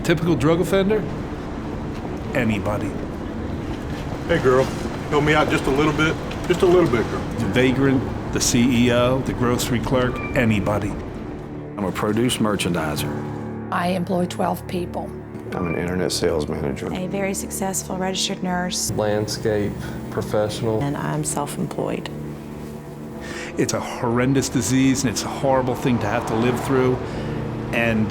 Typical drug offender? Anybody. Hey, girl, help me out just a little bit. Just a little bit, girl. The vagrant, the CEO, the grocery clerk, anybody. I'm a produce merchandiser. I employ 12 people. I'm an internet sales manager. A very successful registered nurse. Landscape professional. And I'm self-employed. It's a horrendous disease, and it's a horrible thing to have to live through. And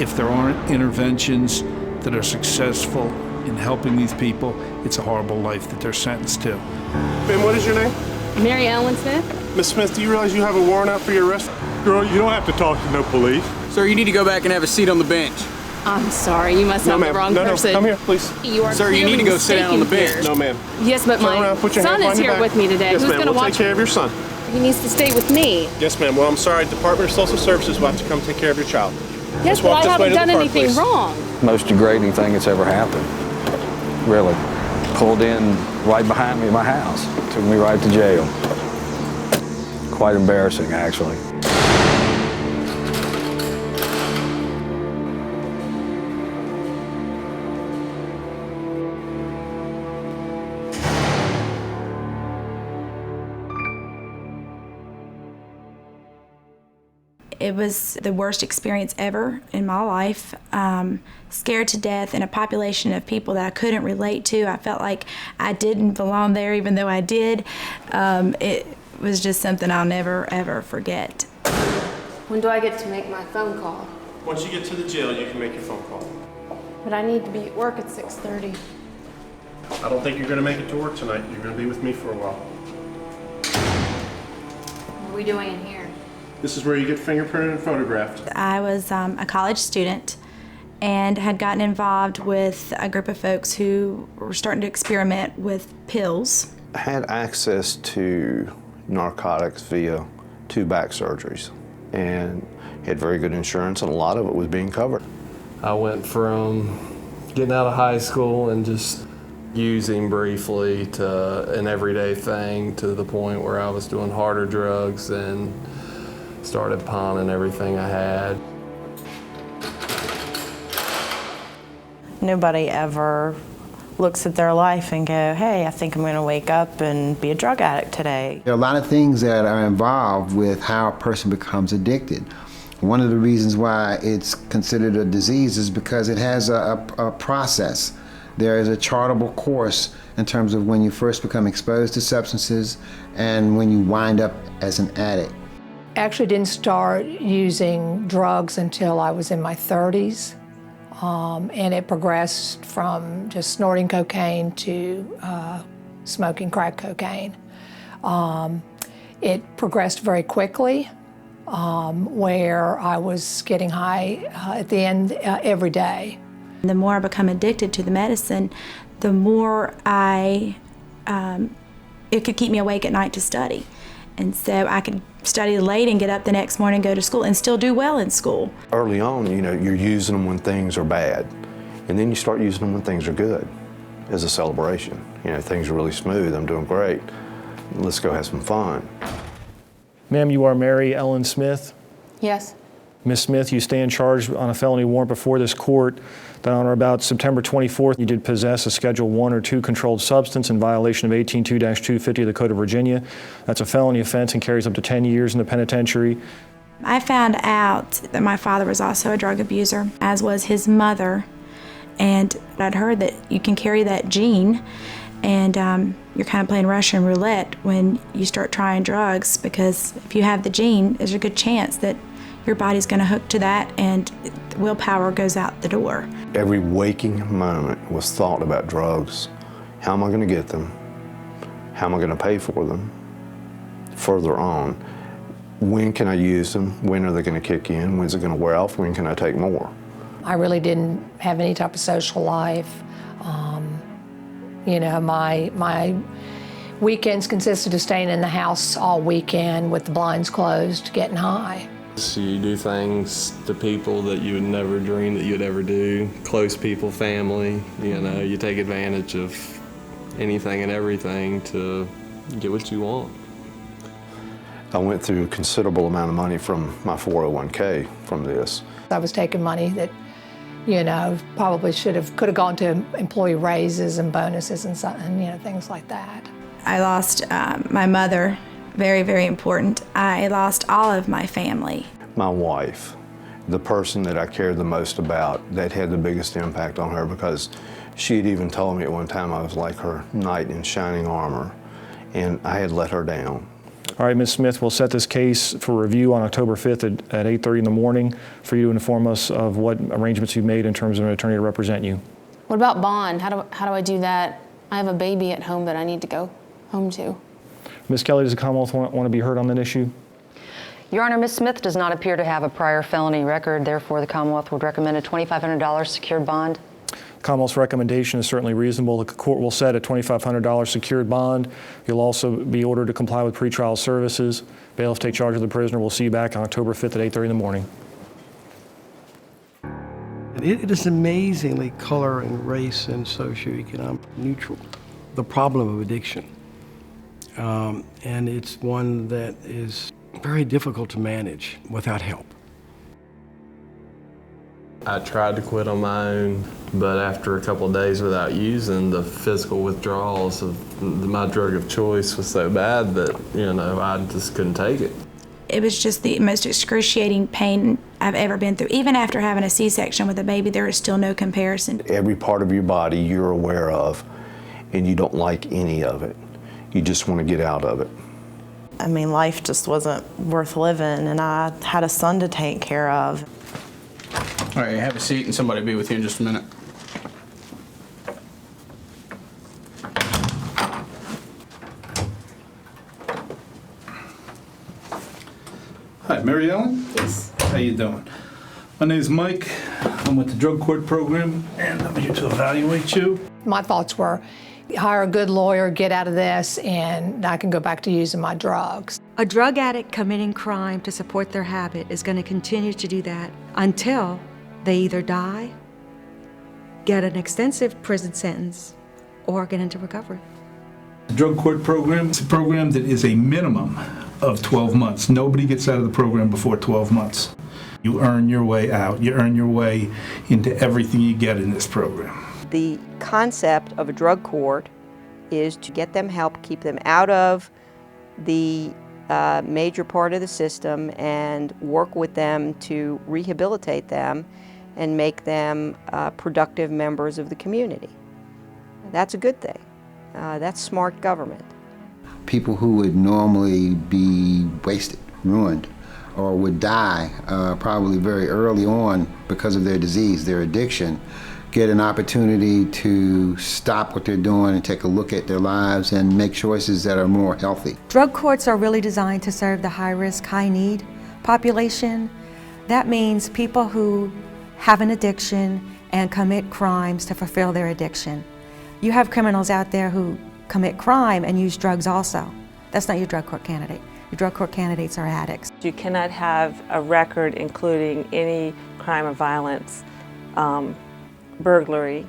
if there aren't interventions that are successful in helping these people, it's a horrible life that they're sentenced to. Ben, what is your name? Mary Ellen Smith. Miss Smith, do you realize you have a warrant out for your arrest? Girl, you don't have to talk to no police. Sir, you need to go back and have a seat on the bench. I'm sorry, you must have the wrong person. No, come here, please. You are Sir, you need to go sit down on the bench. here. No, ma'am. Yes, but Turn my around, put your son hands is behind your here back. with me today. Yes, Who's ma'am, going to we'll watch take care of your son. He needs to stay with me. Yes, ma'am. Well, I'm sorry. Department of Social Services will have to come take care of your child. Yes, Let's but walk I this way haven't to the done car, anything please. wrong. Most degrading thing that's ever happened. Really. Pulled in right behind me in my house. Took me right to jail. Quite embarrassing, actually. It was the worst experience ever in my life. Scared to death in a population of people that I couldn't relate to. I felt like I didn't belong there even though I did. It was just something I'll never, ever forget. When do I get to make my phone call? Once you get to the jail, you can make your phone call. But I need to be at work at 6:30. I don't think you're going to make it to work tonight. You're going to be with me for a while. What are we doing in here? This is where you get fingerprinted and photographed. I was a college student and had gotten involved with a group of folks who were starting to experiment with pills. I had access to narcotics via 2 back surgeries and had very good insurance, and a lot of it was being covered. I went from getting out of high school and just using briefly to an everyday thing to the point where I was doing harder drugs and started pawning everything I had. Nobody ever looks at their life and go, hey, I think I'm going to wake up and be a drug addict today. There are a lot of things that are involved with how a person becomes addicted. One of the reasons why it's considered a disease is because it has a process. There is a chartable course in terms of when you first become exposed to substances and when you wind up as an addict. Actually didn't start using drugs until I was in my 30s. And it progressed from just snorting cocaine to smoking crack cocaine. It progressed very quickly, where I was getting high at the end every day. The more I become addicted to the medicine, the more it could keep me awake at night to study. And so I could study late and get up the next morning and go to school and still do well in school. Early on, you know, you're using them when things are bad, and then you start using them when things are good as a celebration. You know, things are really smooth, I'm doing great. Let's go have some fun. Ma'am, you are Mary Ellen Smith. Yes. Ms. Smith, you stand charged on a felony warrant before this court that on or about September 24th, you did possess a Schedule 1 or 2 controlled substance in violation of 182-250 of the Code of Virginia. That's a felony offense and carries up to 10 years in the penitentiary. I found out that my father was also a drug abuser, as was his mother. And I'd heard that you can carry that gene, and you're kind of playing Russian roulette when you start trying drugs, because if you have the gene, there's a good chance that your body's going to hook to that and willpower goes out the door. Every waking moment was thought about drugs. How am I going to get them? How am I going to pay for them? Further on, when can I use them? When are they going to kick in? When's it going to wear off? When can I take more? I really didn't have any type of social life. You know, my weekends consisted of staying in the house all weekend with the blinds closed, getting high. So you do things to people that you would never dream that you'd ever do. Close people, family, you know, you take advantage of anything and everything to get what you want. I went through a considerable amount of money from my 401k from this. I was taking money that You know, probably could have gone to employee raises and bonuses and things like that. I lost my mother, very, very important. I lost all of my family. My wife, the person that I cared the most about, that had the biggest impact on her, because she had even told me at one time I was like her knight in shining armor, and I had let her down. All right, Ms. Smith, we'll set this case for review on October 5th at 8:30 in the morning for you to inform us of what arrangements you've made in terms of an attorney to represent you. What about bond? How do I do that? I have a baby at home that I need to go home to. Ms. Kelly, does the Commonwealth want to be heard on that issue? Your Honor, Ms. Smith does not appear to have a prior felony record. Therefore, the Commonwealth would recommend a $2,500 secured bond. Commonwealth's recommendation is certainly reasonable. The court will set a $2,500 secured bond. You'll also be ordered to comply with pretrial services. Bailiffs take charge of the prisoner. We'll see you back on October 5th at 8:30 in the morning. It is amazingly color and race and socioeconomic neutral, the problem of addiction. And it's one that is very difficult to manage without help. I tried to quit on my own, but after a couple of days without using, the physical withdrawals of my drug of choice was so bad that, I just couldn't take it. It was just the most excruciating pain I've ever been through. Even after having a C-section with a baby, there is still no comparison. Every part of your body you're aware of, and you don't like any of it. You just want to get out of it. I mean, life just wasn't worth living, and I had a son to take care of. All right, have a seat and somebody will be with you in just a minute. Hi, Mary Ellen? Yes. How you doing? My name's Mike. I'm with the drug court program, and I'm here to evaluate you. My thoughts were, hire a good lawyer, get out of this, and I can go back to using my drugs. A drug addict committing crime to support their habit is going to continue to do that until they either die, get an extensive prison sentence, or get into recovery. The drug court program is a program that is a minimum of 12 months. Nobody gets out of the program before 12 months. You earn your way out. You earn your way into everything you get in this program. The concept of a drug court is to get them help, keep them out of the major part of the system, and work with them to rehabilitate them and make them productive members of the community. That's a good thing. That's smart government. People who would normally be wasted, ruined, or would die probably very early on because of their disease, their addiction, get an opportunity to stop what they're doing and take a look at their lives and make choices that are more healthy. Drug courts are really designed to serve the high-risk, high-need population. That means people who have an addiction and commit crimes to fulfill their addiction. You have criminals out there who commit crime and use drugs also. That's not your drug court candidate. Your drug court candidates are addicts. You cannot have a record including any crime of violence, burglary,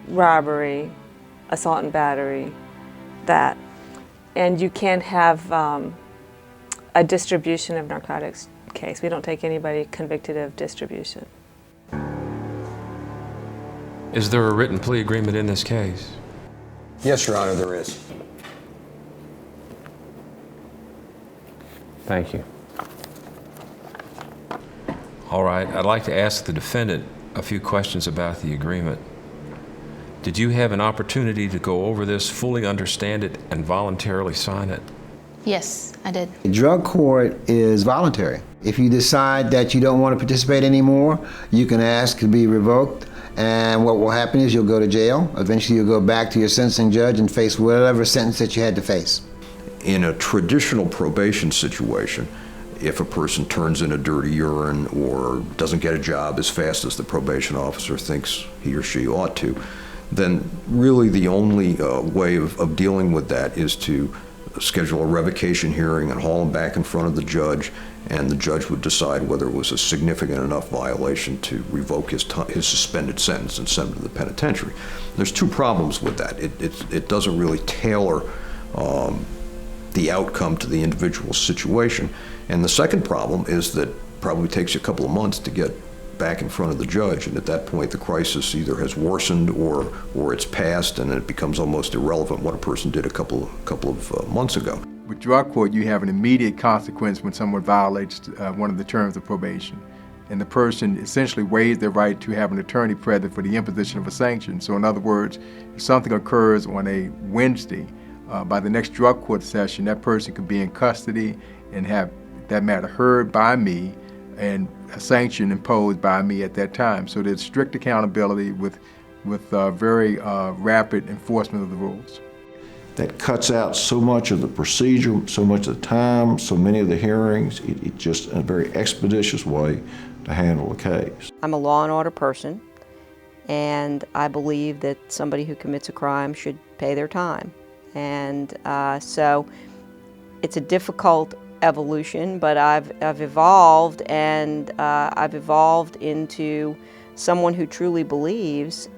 robbery, assault and battery, that. And you can't have a distribution of narcotics case. We don't take anybody convicted of distribution. Is there a written plea agreement in this case? Yes, Your Honor, there is. Thank you. All right, I'd like to ask the defendant a few questions about the agreement. Did you have an opportunity to go over this, fully understand it, and voluntarily sign it? Yes, I did. Drug court is voluntary. If you decide that you don't want to participate anymore, you can ask to be revoked, and what will happen is you'll go to jail. Eventually you'll go back to your sentencing judge and face whatever sentence that you had to face. In a traditional probation situation, if a person turns in a dirty urine or doesn't get a job as fast as the probation officer thinks he or she ought to, then really the only way of dealing with that is to schedule a revocation hearing and haul him back in front of the judge, and the judge would decide whether it was a significant enough violation to revoke his suspended sentence and send him to the penitentiary. There's two problems with that. It doesn't really tailor the outcome to the individual situation. And the second problem is that it probably takes you a couple of months to get back in front of the judge, and at that point the crisis either has worsened or it's passed, and it becomes almost irrelevant what a person did a couple of months ago. With drug court, you have an immediate consequence when someone violates one of the terms of probation. And the person essentially waives their right to have an attorney present for the imposition of a sanction. So in other words, if something occurs on a Wednesday, by the next drug court session, that person could be in custody and have that matter heard by me and a sanction imposed by me at that time. So there's strict accountability with very rapid enforcement of the rules. That cuts out so much of the procedure, so much of the time, so many of the hearings. It just in a very expeditious way to handle a case. I'm a law and order person, and I believe that somebody who commits a crime should pay their time. And so it's a difficult evolution, but I've evolved, and I've evolved into someone who truly believes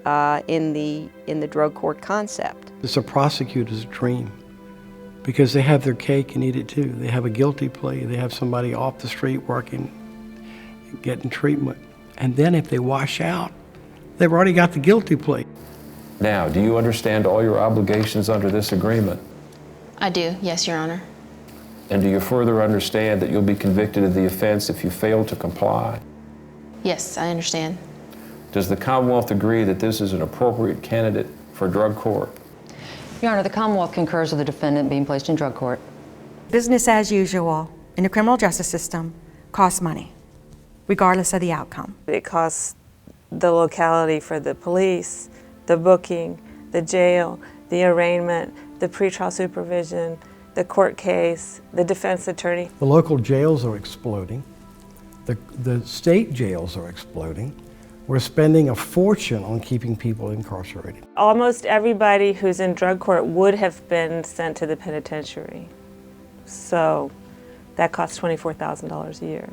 in the drug court concept. It's a prosecutor's dream because they have their cake and eat it too. They have a guilty plea. They have somebody off the street working, getting treatment. And then if they wash out, they've already got the guilty plea. Now, do you understand all your obligations under this agreement? I do, yes, Your Honor. And do you further understand that you'll be convicted of the offense if you fail to comply? Yes, I understand. Does the Commonwealth agree that this is an appropriate candidate for drug court? Your Honor, the Commonwealth concurs with the defendant being placed in drug court. Business as usual in the criminal justice system costs money, regardless of the outcome. It costs the locality for the police, the booking, the jail, the arraignment, the pretrial supervision, the court case, the defense attorney. The local jails are exploding. The state jails are exploding. We're spending a fortune on keeping people incarcerated. Almost everybody who's in drug court would have been sent to the penitentiary. So that costs $24,000 a year.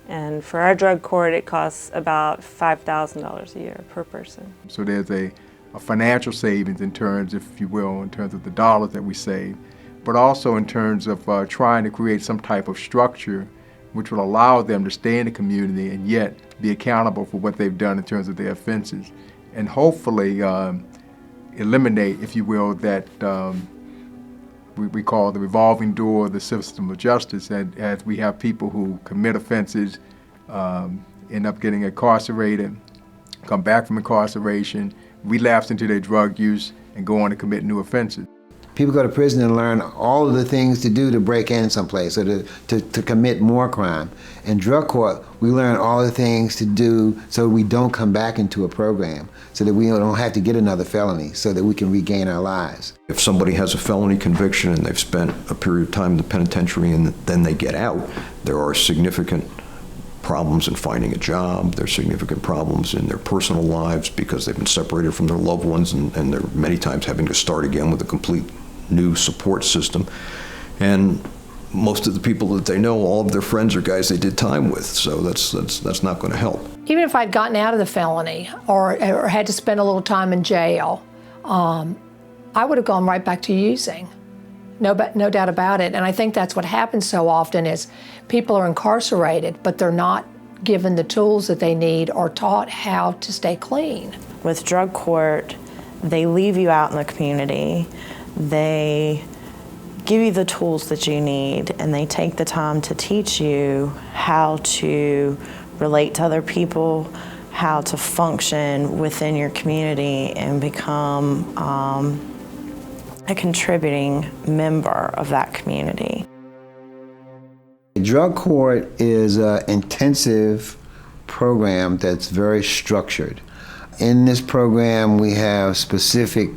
And for our drug court, it costs about $5,000 a year per person. So there's a financial savings in terms, if you will, in terms of the dollars that we save, but also in terms of trying to create some type of structure which will allow them to stay in the community and yet be accountable for what they've done in terms of their offenses, and hopefully eliminate, if you will, that we call the revolving door of the system of justice, and as we have people who commit offenses, end up getting incarcerated, come back from incarceration, relapse into their drug use, and go on to commit new offenses. People go to prison and learn all of the things to do to break in someplace or to commit more crime. In drug court, we learn all the things to do so we don't come back into a program, so that we don't have to get another felony, so that we can regain our lives. If somebody has a felony conviction and they've spent a period of time in the penitentiary and then they get out, there are significant problems in finding a job. There's significant problems in their personal lives because they've been separated from their loved ones, and they're many times having to start again with a complete new support system. And most of the people that they know, all of their friends are guys they did time with, so that's not going to help. Even if I'd gotten out of the felony or had to spend a little time in jail, I would have gone right back to using. No doubt about it. And I think that's what happens so often is people are incarcerated, but they're not given the tools that they need or taught how to stay clean. With drug court, they leave you out in the community. They give you the tools that you need, and they take the time to teach you how to relate to other people, how to function within your community and become a contributing member of that community. Drug court is an intensive program that's very structured. In this program, we have specific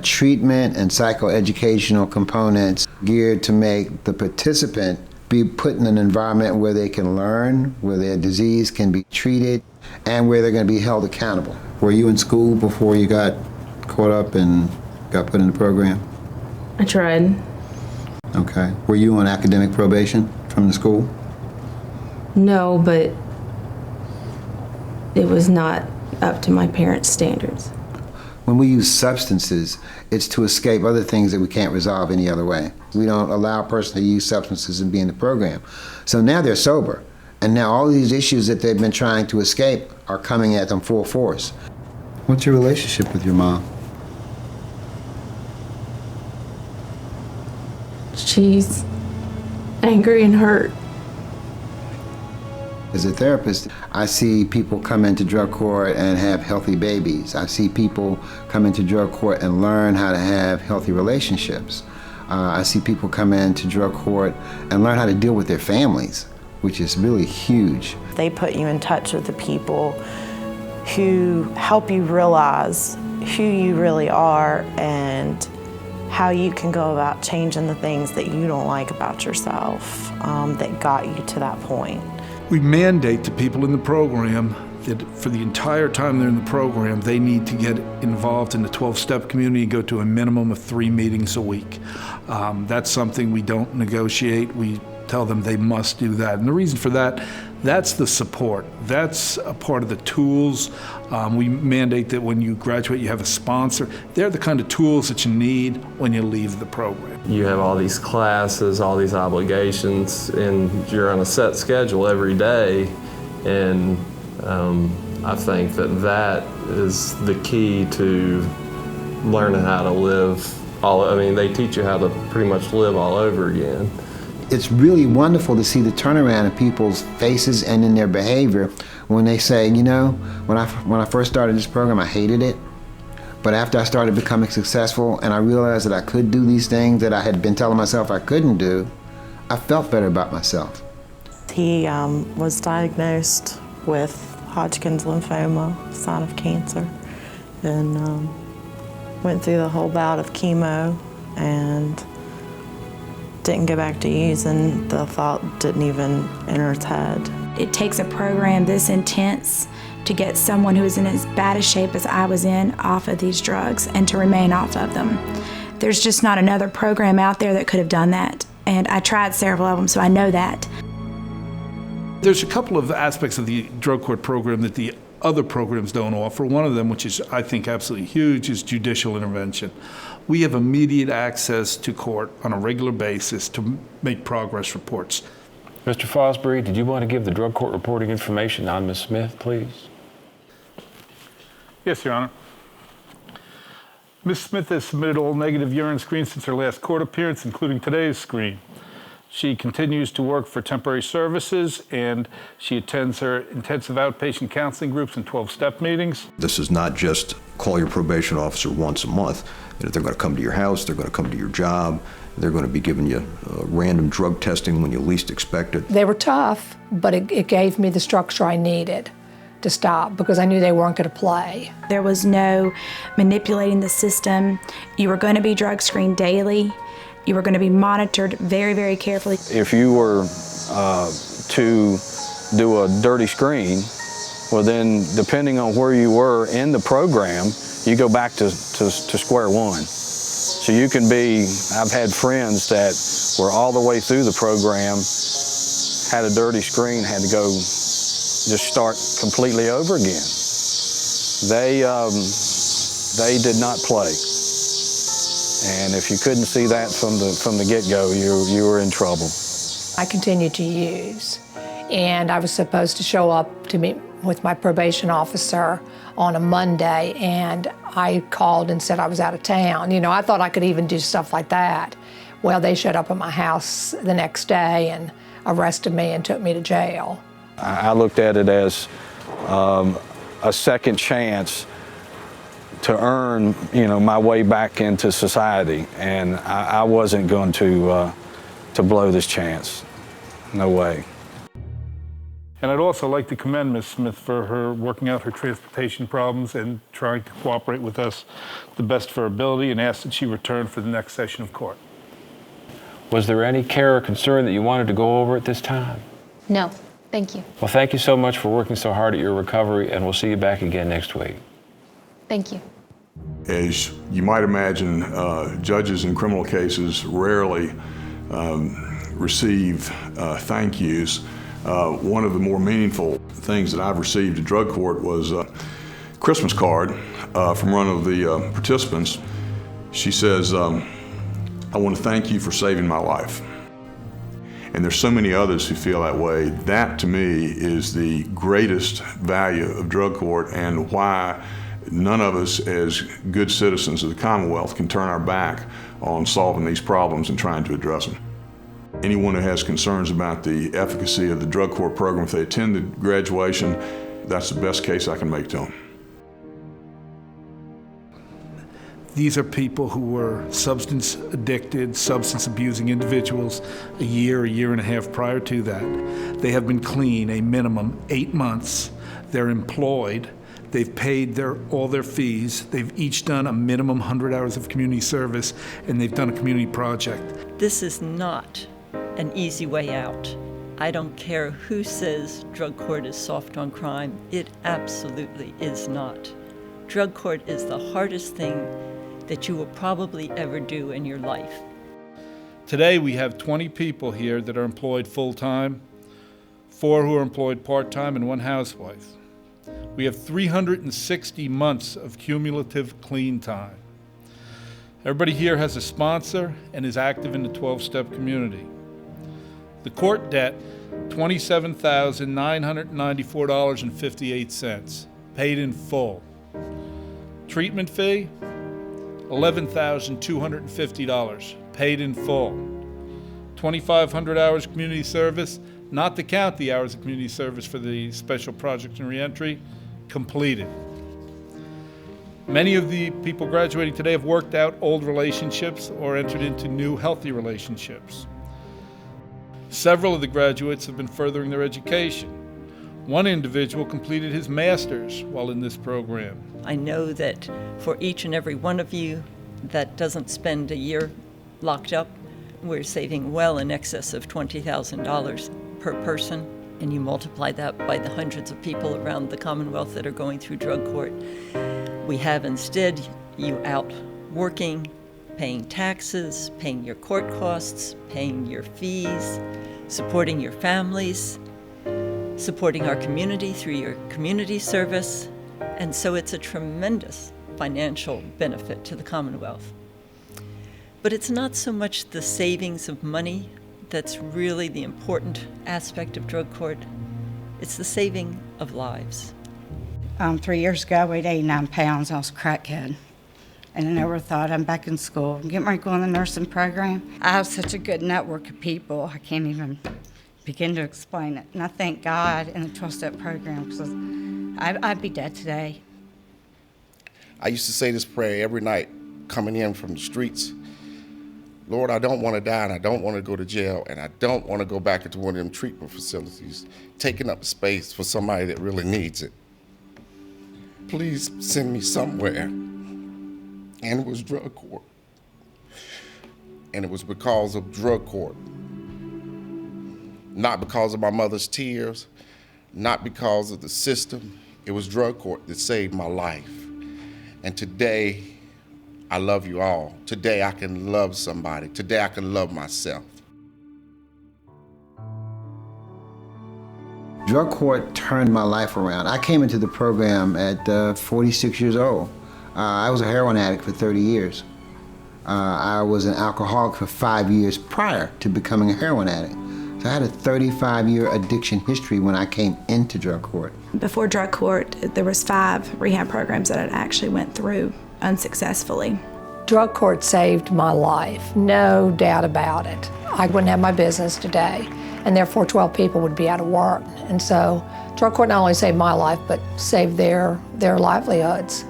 treatment and psychoeducational components geared to make the participant be put in an environment where they can learn, where their disease can be treated, and where they're going to be held accountable. Were you in school before you got caught up and got put in the program? I tried. Okay. Were you on academic probation from the school? No, but it was not up to my parents' standards. When we use substances, it's to escape other things that we can't resolve any other way. We don't allow a person to use substances and be in the program. So now they're sober, And now all these issues that they've been trying to escape are coming at them full force. What's your relationship with your mom? She's angry and hurt. As a therapist, I see people come into drug court and have healthy babies. I see people come into drug court and learn how to have healthy relationships. I see people come into drug court and learn how to deal with their families, which is really huge. They put you in touch with the people who help you realize who you really are and how you can go about changing the things that you don't like about yourself that got you to that point. We mandate to people in the program that for the entire time they're in the program, they need to get involved in the 12-step community and go to a minimum of 3 meetings a week. That's something we don't negotiate. We tell them they must do that. And the reason for that, that's the support. That's a part of the tools. We mandate that when you graduate, you have a sponsor. They're the kind of tools that you need when you leave the program. You have all these classes, all these obligations, and you're on a set schedule every day. And I think that is the key to learning how to live. They teach you how to pretty much live all over again. It's really wonderful to see the turnaround in people's faces and in their behavior when they say, you know, when I first started this program, I hated it. But after I started becoming successful and I realized that I could do these things that I had been telling myself I couldn't do, I felt better about myself. He was diagnosed with Hodgkin's lymphoma, a sign of cancer, and went through the whole bout of chemo and didn't go back to using. The thought didn't even enter his head. It takes a program this intense to get someone who is in as bad a shape as I was in off of these drugs and to remain off of them. There's just not another program out there that could have done that. And I tried several of them, so I know that. There's a couple of aspects of the drug court program that the other programs don't offer. One of them, which is, I think, absolutely huge, is judicial intervention. We have immediate access to court on a regular basis to make progress reports. Mr. Fosbury, did you want to give the drug court reporting information on Ms. Smith, please? Yes, Your Honor. Ms. Smith has submitted all negative urine screens since her last court appearance, including today's screen. She continues to work for temporary services, and she attends her intensive outpatient counseling groups and 12-step meetings. This is not just call your probation officer once a month. They're going to come to your house, they're going to come to your job, they're going to be giving you random drug testing when you least expect it. They were tough, but it gave me the structure I needed to stop because I knew they weren't going to play. There was no manipulating the system. You were going to be drug screened daily. You were going to be monitored very, very carefully. If you were to do a dirty screen, well then, depending on where you were in the program, you go back to square one. So you can be, I've had friends that were all the way through the program, had a dirty screen, had to go just start completely over again. They did not play. And if you couldn't see that from the get-go, you were in trouble. I continued to use, and I was supposed to show up to meet with my probation officer on a Monday, and I called and said I was out of town. You know, I thought I could even do stuff like that. Well, they showed up at my house the next day and arrested me and took me to jail. I looked at it as a second chance to earn, my way back into society, and I wasn't going to blow this chance. No way. And I'd also like to commend Ms. Smith for her working out her transportation problems and trying to cooperate with us the best of her ability, and ask that she return for the next session of court. Was there any care or concern that you wanted to go over at this time? No, thank you. Well, thank you so much for working so hard at your recovery, and we'll see you back again next week. Thank you. As you might imagine, judges in criminal cases rarely receive thank yous. One of the more meaningful things that I've received at drug court was a Christmas card from one of the participants. She says, I want to thank you for saving my life. And there's so many others who feel that way. That, to me, is the greatest value of drug court, and why none of us as good citizens of the Commonwealth can turn our back on solving these problems and trying to address them. Anyone who has concerns about the efficacy of the drug court program, if they attend the graduation, that's the best case I can make to them. These are people who were substance addicted, substance abusing individuals a year and a half prior to that. They have been clean a minimum 8 months. They're employed. They've paid all their fees. They've each done a minimum 100 hours of community service, and they've done a community project. This is not an easy way out. I don't care who says drug court is soft on crime. It absolutely is not. Drug court is the hardest thing that you will probably ever do in your life. Today we have 20 people here that are employed full-time, 4 who are employed part-time, and 1 housewife. We have 360 months of cumulative clean time. Everybody here has a sponsor and is active in the 12-step community. The court debt, $27,994.58, paid in full. Treatment fee, $11,250, paid in full. 2,500 hours community service, not to count the hours of community service for the special project and reentry, completed. Many of the people graduating today have worked out old relationships or entered into new healthy relationships. Several of the graduates have been furthering their education. One individual completed his master's while in this program. I know that for each and every one of you that doesn't spend a year locked up, we're saving well in excess of $20,000 per person, and you multiply that by the hundreds of people around the Commonwealth that are going through drug court. We have instead you out working, paying taxes, paying your court costs, paying your fees, supporting your families, supporting our community through your community service. And so it's a tremendous financial benefit to the Commonwealth. But it's not so much the savings of money that's really the important aspect of drug court. It's the saving of lives. 3 years ago, I weighed 89 pounds. I was a crackhead. And I never thought I'm back in school. I'm getting ready to go in the nursing program. I have such a good network of people, I can't even begin to explain it. And I thank God in the 12-step program, because I'd be dead today. I used to say this prayer every night coming in from the streets. Lord, I don't want to die, and I don't want to go to jail, and I don't want to go back into one of them treatment facilities, taking up space for somebody that really needs it. Please send me somewhere. And it was drug court. And it was because of drug court. Not because of my mother's tears, not because of the system. It was drug court that saved my life. And today, I love you all. Today I can love somebody. Today I can love myself. Drug court turned my life around. I came into the program at 46 years old. I was a heroin addict for 30 years. I was an alcoholic for 5 years prior to becoming a heroin addict. So I had a 35-year addiction history when I came into drug court. Before drug court, there was 5 rehab programs that I actually went through unsuccessfully. Drug court saved my life, no doubt about it. I wouldn't have my business today, and therefore 12 people would be out of work. And so drug court not only saved my life, but saved their livelihoods.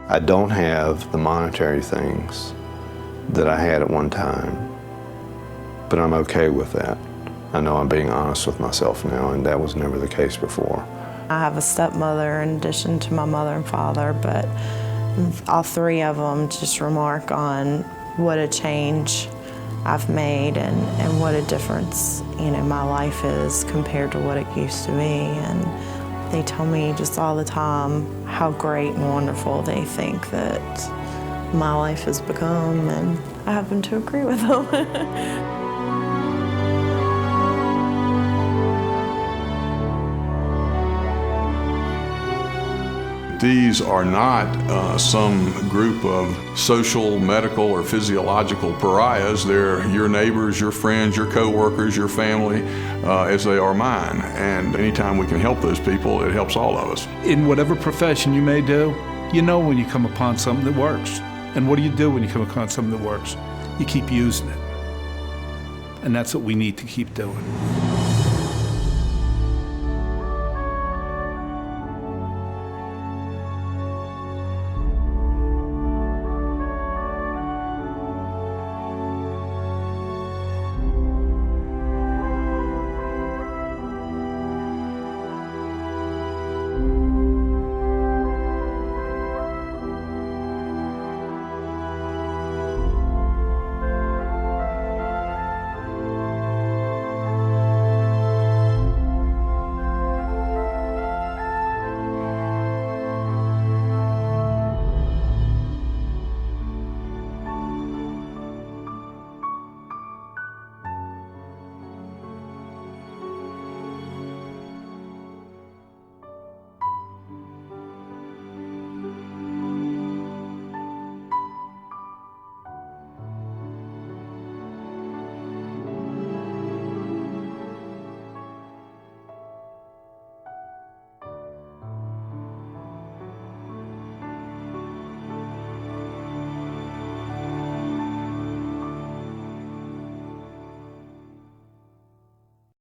I don't have the monetary things that I had at one time, but I'm okay with that. I know I'm being honest with myself now, and that was never the case before. I have a stepmother in addition to my mother and father, but all 3 of them just remark on what a change I've made and what a difference, my life is compared to what it used to be. And they tell me just all the time how great and wonderful they think that my life has become, and I happen to agree with them. these are not some group of social, medical, or physiological pariahs. They're your neighbors, your friends, your coworkers, your family, as they are mine. And anytime we can help those people, it helps all of us. In whatever profession you may do, you know when you come upon something that works. And what do you do when you come upon something that works? You keep using it. And that's what we need to keep doing.